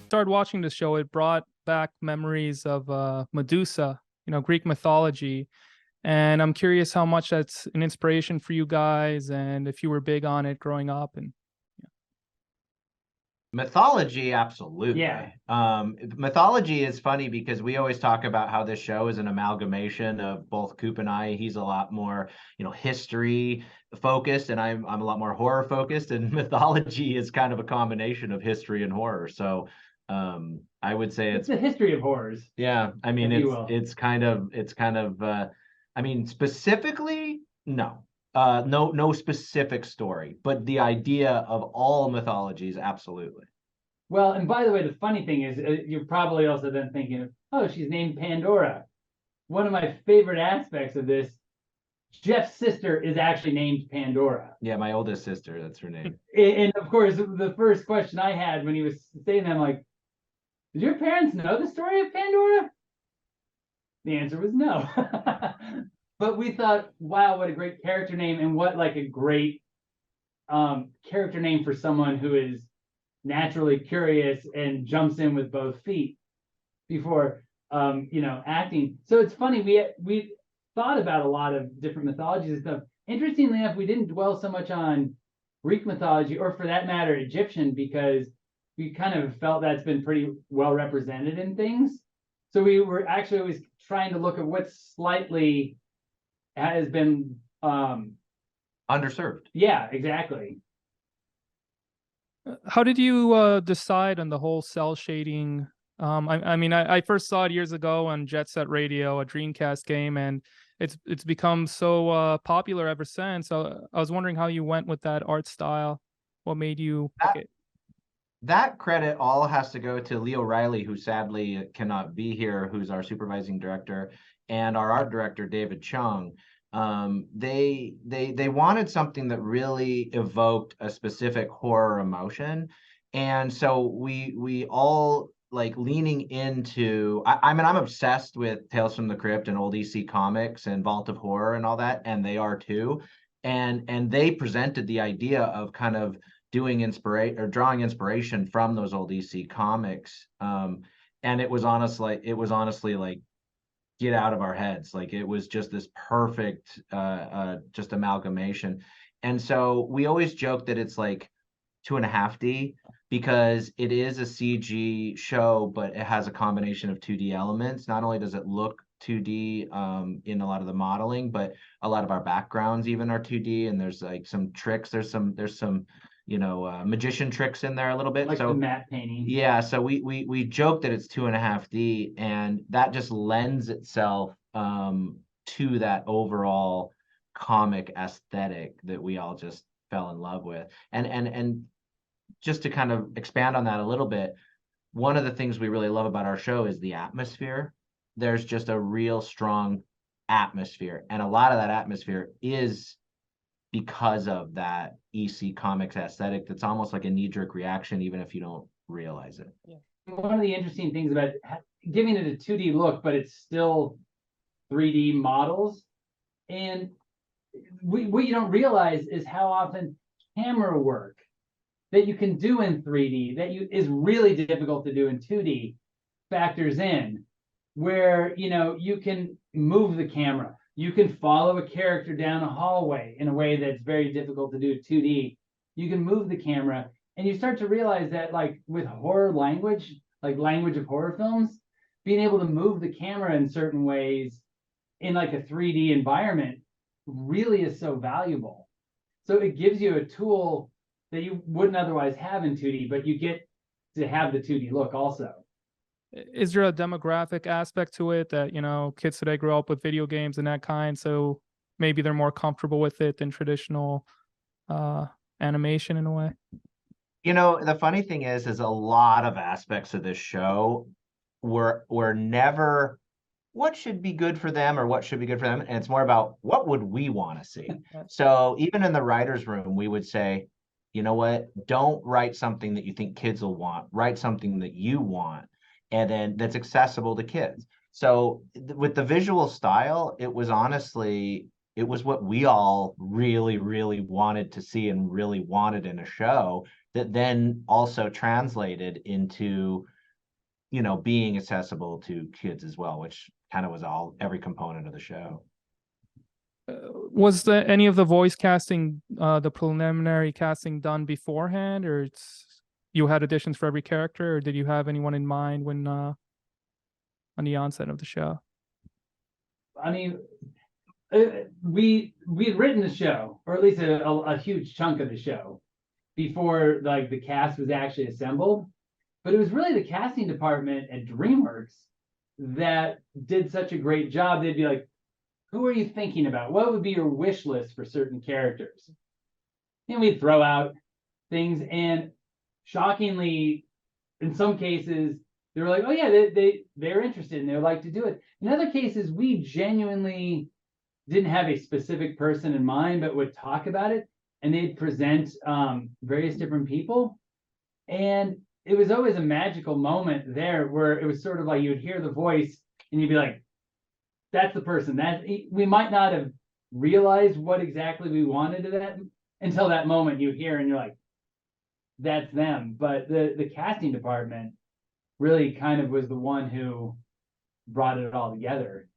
started watching the show, it brought back memories of Medusa, Greek mythology. And I'm curious how much that's an inspiration for you guys, and if you were big on it growing up. And Mythology, absolutely. Yeah. Mythology is funny because we always talk about how this show is an amalgamation of both Coop and I. He's a lot more, history focused, and I'm a lot more horror focused. And mythology is kind of a combination of history and horror. So I would say it's the history of horrors. Yeah, I mean it's kind of I mean specifically no. No specific story, but the idea of all mythologies, absolutely. Well, and by the way, the funny thing is, you're probably also then thinking, oh, she's named Pandora. One of my favorite aspects of this, Jeff's sister is actually named Pandora. Yeah, my oldest sister, that's her name. And of course, the first question I had when he was saying that, I'm like, did your parents know the story of Pandora? The answer was no. But we thought, wow, what a great character name, and what like a great character name for someone who is naturally curious and jumps in with both feet before acting. So it's funny, we thought about a lot of different mythologies and stuff. Interestingly enough, we didn't dwell so much on Greek mythology, or for that matter, Egyptian, because we kind of felt that's been pretty well represented in things. So we were actually always trying to look at what slightly has been underserved. Yeah, exactly. how did you decide on the whole cell shading? I first saw it years ago on Jet Set Radio, a Dreamcast game, and it's become so popular ever since. So I was wondering how you went with that art style. What made you pick it? That credit all has to go to Leo Riley, who sadly cannot be here, who's our supervising director, and our art director, David Chung. They wanted something that really evoked a specific horror emotion. And so we all like leaning into, I mean, I'm obsessed with Tales from the Crypt and old EC comics and Vault of Horror and all that, and they are too. And they presented the idea of kind of doing drawing inspiration from those old EC comics. And it was honestly like get out of our heads. Like it was just this perfect just amalgamation. And so we always joke that it's like 2.5D because it is a CG show, but it has a combination of 2D elements. Not only does it look 2D in a lot of the modeling, but a lot of our backgrounds even are 2D, and there's like some tricks. There's some magician tricks in there a little bit. Like so, the matte painting. Yeah, so we joke that it's 2.5D, and that just lends itself to that overall comic aesthetic that we all just fell in love with. And just to kind of expand on that a little bit, one of the things we really love about our show is the atmosphere. There's just a real strong atmosphere, and a lot of that atmosphere is because of that EC Comics aesthetic that's almost like a knee-jerk reaction, even if you don't realize it. Yeah. One of the interesting things about giving it a 2D look, but it's still 3D models, and what you don't realize is how often camera work that you can do in 3D is really difficult to do in 2D factors in, where you can move the camera. You can follow a character down a hallway in a way that's very difficult to do 2D. You can move the camera, and you start to realize that, like with horror language, like language of horror films, being able to move the camera in certain ways in like a 3D environment really is so valuable. So it gives you a tool that you wouldn't otherwise have in 2D, but you get to have the 2D look also. Is there a demographic aspect to it that, kids today grow up with video games and that kind, so maybe they're more comfortable with it than traditional animation in a way? The funny thing is a lot of aspects of this show were never what should be good for them or what should be good for them. And it's more about what would we want to see. So even in the writer's room, we would say, you know what, don't write something that you think kids will want. Write something that you want, and then that's accessible to kids. So with the visual style, it was what we all really, really wanted to see and really wanted in a show, that then also translated into being accessible to kids as well, which kind of was every component of the show. Was any of the voice casting, the preliminary casting done beforehand, or you had additions for every character, or did you have anyone in mind when on the onset of the show? I mean, we had written the show, or at least a huge chunk of the show, before like the cast was actually assembled. But it was really the casting department at DreamWorks that did such a great job. They'd be like, who are you thinking about? What would be your wish list for certain characters? And we'd throw out things, and shockingly, in some cases, they were like, oh yeah, they're interested and they would like to do it. In other cases, we genuinely didn't have a specific person in mind, but would talk about it, and they'd present various different people. And it was always a magical moment there where it was sort of like you would hear the voice and you'd be like, that's the person. That we might not have realized what exactly we wanted to that until that moment you hear and you're like, that's them. But the casting department really kind of was the one who brought it all together.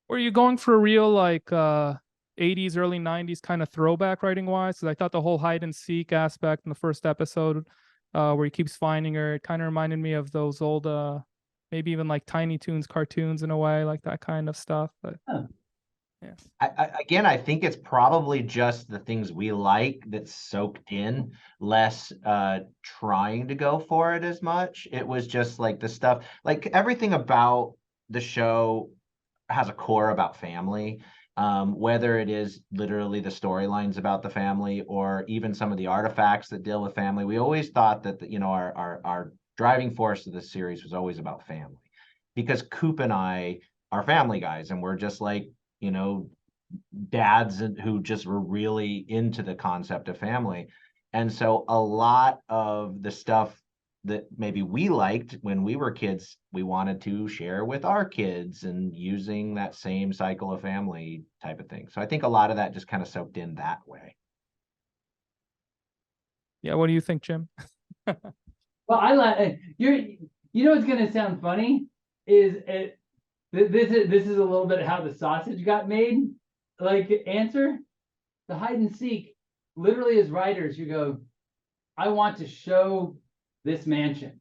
Were you going for a real like 80s, early 90s kind of throwback writing wise? Because I thought the whole hide and seek aspect in the first episode, where he keeps finding her, it kind of reminded me of those old maybe even like Tiny Toons cartoons in a way, like that kind of stuff. But yeah. Again, I think it's probably just the things we like that's soaked in, less trying to go for it as much. It was just like the stuff, like everything about the show has a core about family, whether it is literally the storylines about the family or even some of the artifacts that deal with family. We always thought that our driving force of the series was always about family, because Coop and I are family guys, and we're just like, dads who just were really into the concept of family. And so a lot of the stuff that maybe we liked when we were kids, we wanted to share with our kids, and using that same cycle of family type of thing. So I think a lot of that just kind of soaked in that way. Yeah, what do you think, Jim? Well, I like what's gonna sound funny is this is a little bit how the sausage got made. Like answer, the hide and seek, literally as writers, you go, I want to show this mansion.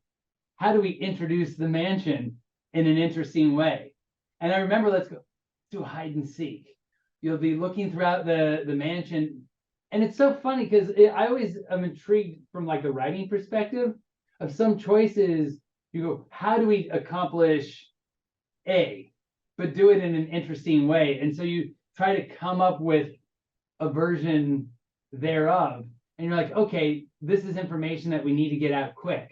How do we introduce the mansion in an interesting way? And I remember, let's go do hide and seek. You'll be looking throughout the mansion. And it's so funny because I always am intrigued from like the writing perspective of some choices. You go, how do we accomplish A, but do it in an interesting way? And so you try to come up with a version thereof. And you're like, okay, this is information that we need to get out quick.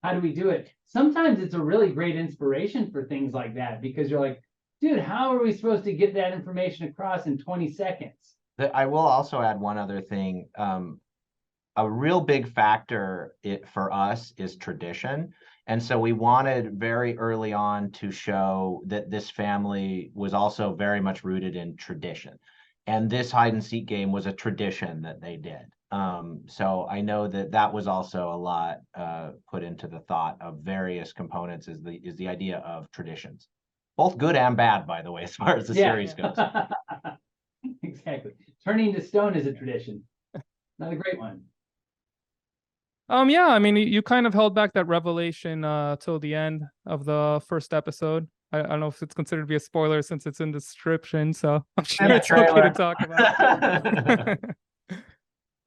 How do we do it? Sometimes it's a really great inspiration for things like that, because you're like, dude, how are we supposed to get that information across in 20 seconds? I will also add one other thing. A real big factor for us is tradition. And so we wanted very early on to show that this family was also very much rooted in tradition. And this hide and seek game was a tradition that they did. So I know that was also a lot put into the thought of various components, is the idea of traditions, both good and bad, by the way, as far as the series goes. Exactly. Turning to stone is a tradition, not a great one. Yeah, I mean, you kind of held back that revelation till the end of the first episode. I don't know if it's considered to be a spoiler since it's in the description, so I'm sure it's okay to talk about.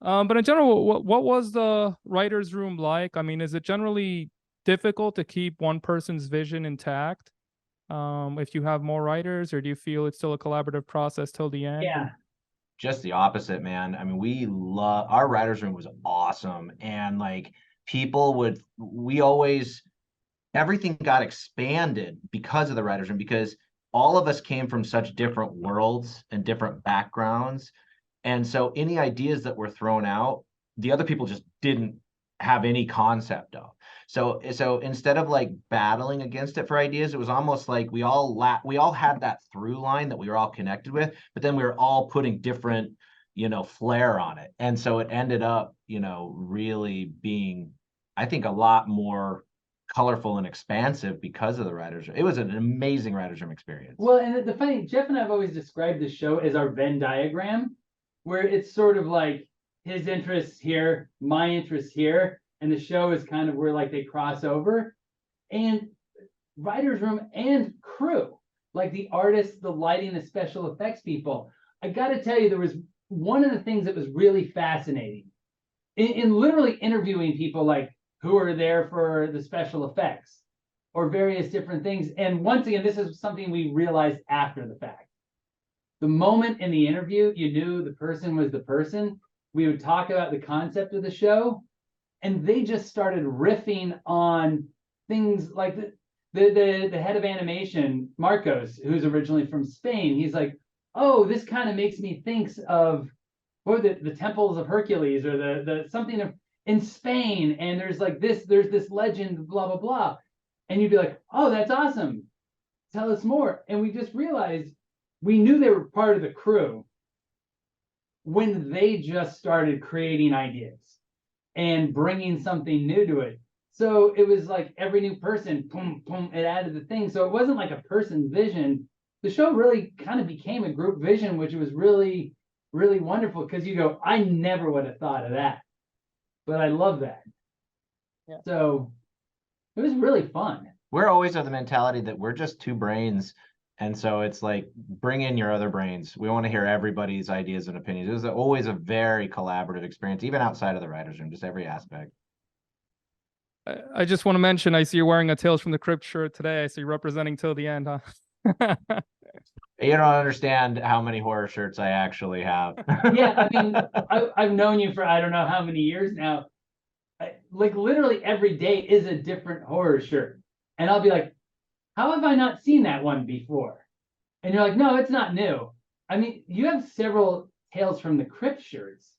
But in general, what was the writer's room like? I mean, is it generally difficult to keep one person's vision intact if you have more writers, or do you feel it's still a collaborative process till the end? Yeah. Just the opposite, man. I mean, our writer's room was awesome. And like everything got expanded because of the writer's room, because all of us came from such different worlds and different backgrounds. And so any ideas that were thrown out, the other people just didn't have any concept of. So instead of like battling against it for ideas, it was almost like we all had that through line that we were all connected with, but then we were all putting different, flair on it. And so it ended up, really being, I think, a lot more colorful and expansive because of the writers' room. It was an amazing writers' room experience. Well, and the funny, Jeff and I have always described the show as our Venn diagram, where it's sort of like his interests here, my interests here, and the show is kind of where like they cross over. And writers' room and crew, like the artists, the lighting, the special effects people. I got to tell you, there was one of the things that was really fascinating in literally interviewing people like who are there for the special effects or various different things. And once again, this is something we realized after the fact. The moment in the interview, you knew the person was the person. We would talk about the concept of the show, and they just started riffing on things like the head of animation, Marcos, who's originally from Spain. He's like, oh, this kind of makes me think of the temples of Hercules or the something of in Spain, and there's this legend, blah blah blah. And you'd be like, oh, that's awesome. Tell us more. And we just realized we knew they were part of the crew when they just started creating ideas and bringing something new to it. So it was like every new person, boom, boom, it added the thing. So it wasn't like a person's vision. The show really kind of became a group vision, which was really, really wonderful because you go, I never would have thought of that. But I love that. Yeah. So it was really fun. We're always of the mentality that we're just two brains. And so it's like, bring in your other brains. We want to hear everybody's ideas and opinions. It was always a very collaborative experience, even outside of the writers' room, just every aspect. I just want to mention, I see you're wearing a Tales from the Crypt shirt today. I see you representing till the end, huh? You don't understand how many horror shirts I actually have. Yeah, I mean, I've known you for I don't know how many years now. Like literally every day is a different horror shirt. And I'll be like, how have I not seen that one before? And you're like, no, it's not new. I mean, you have several Tales from the Crypt shirts.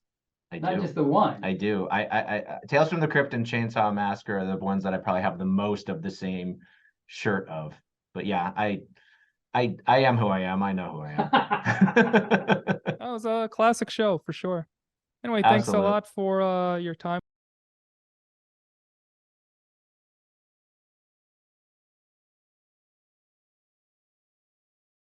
Not just the one. I do. I Tales from the Crypt and Chainsaw Massacre are the ones that I probably have the most of the same shirt of. But yeah, I am who I am. I know who I am. That was a classic show for sure. Anyway, thanks a Absolutely. lot for your time.